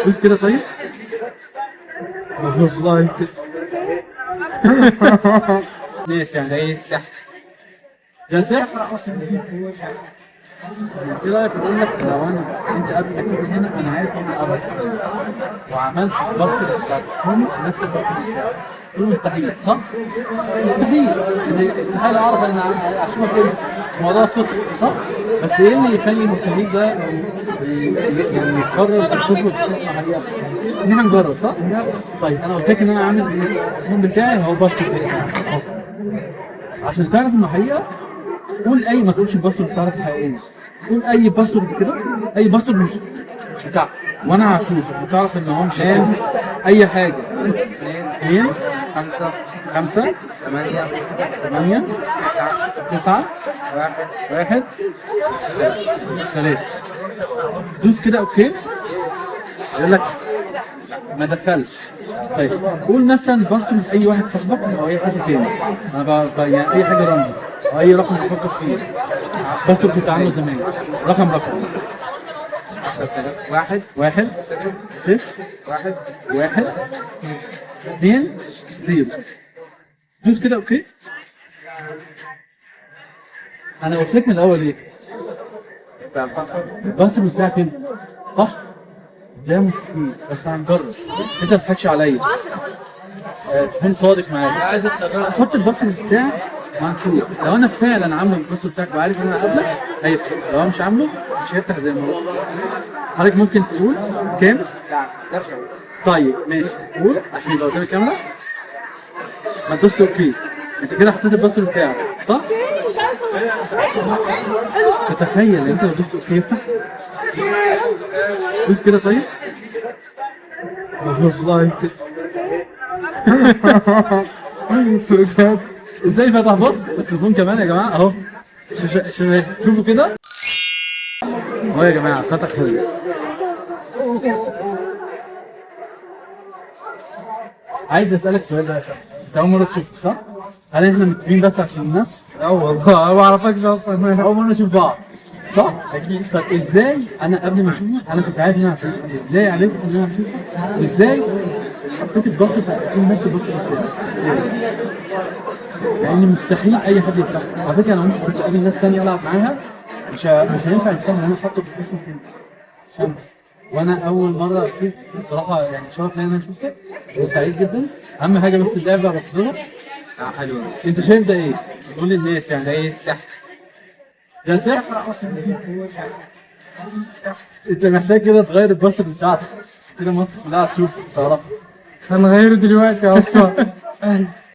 دوس كده طيب. والله ماشي يعني ايه السحر؟ ده سحر اصلا. ايه رايك اقول لك لو انت قبل ما تيجي هنا انا عارف ان انا وعملت ضغط للتليفون نفس الضغط بتاعي. تقول مستحيل صح؟ مستحيل يعني استحيل اعرف ان اشوفك امتى. الموضوع صدق صح؟ بس ايه اللي يخلي المستحيل ده يعني يقرر تظبط اسم حقيقة؟ ان احنا نجرب صح؟ طيب انا قلت لك ان انا عامل التليفون بتاعي هو الباسورد بتاعي اهو. عشان تعرف انه حقيقة قول اي، ما تقولش الباسورد بتاعتك الحقيقية. قول اي باسورد كده، اي باسورد مش بتاعك وانا هشوف عشان تعرف ان هو مش هيعمل اي حاجه. 2 5 5 8 8 9 1 3. دوس كده اوكي. يقول لك ما دخلش. طيب قول مثلا باسورد اي واحد صاحبك او اي حد تاني. انا يعني اي حاجه رقم او اي رقم تفكر فيه. باسورد كنت عامله زمان. رقم 1 1 0 1 1 2 0. دوس كده اوكي. انا قلت لك من الاول ايه؟ الباسورد بتاعك انت صح؟ ده مستحيل بس هنجرب. انت ما تضحكش عليا. تكون صادق معايا. تحط الباسورد بتاعك وهنشوف. لو انا فعلا عامله الباسورد بتاعك وعارف ان انا هقابلك هيفتح، لو انا مش عامله مش هيفتح زي ما هو. حضرتك ممكن تقول كام؟ طيب ماشي قول عشان يبقى قدام الكاميرا. ما تدوس اوكي. انت كده حطيت الباسورد بتاعك صح؟ تتخيل انت لو دوست اوكي يفتح؟ دوس كده طيب. والله ازاي فتح؟ بص التليفون كمان يا جماعه اهو. شوفوا كده اهو يا جماعه فتح حلو. عايز اسالك سؤال بقى. انت اول مره تشوف صح؟ هل احنا متفقين بس عشان الناس؟ اه والله ما اعرفكش اصلا. اول مره نشوف بعض صح؟ اكيد. طب ازاي انا قبل ما اشوفه انا كنت عارف ان انا هشوفه؟ ازاي عرفت ان انا هشوفه؟ ازاي حطيت الضغط بتاع التليفون نفس الضغط بتاعي؟ لان مستحيل اي حد يفتحه. على فكره انا ممكن كنت اقابل ناس ثانيه العب معاها مش هينفع يفتحوا لان انا حاطه باسم شمس. وانا اول مره اشوف بصراحه يعني شرف ليا ان انا شفتك وسعيد جدا. اهم حاجه بس اللعبه بصيرها حلوه. انت شايف ده ايه؟ قول للناس يعني ده ايه السحر؟ ده سحر اصلا. انت محتاج كده تغير الباسورد بتاعتك كده مصر كلها تشوف تعرف. هنغيره دلوقتي اصلا.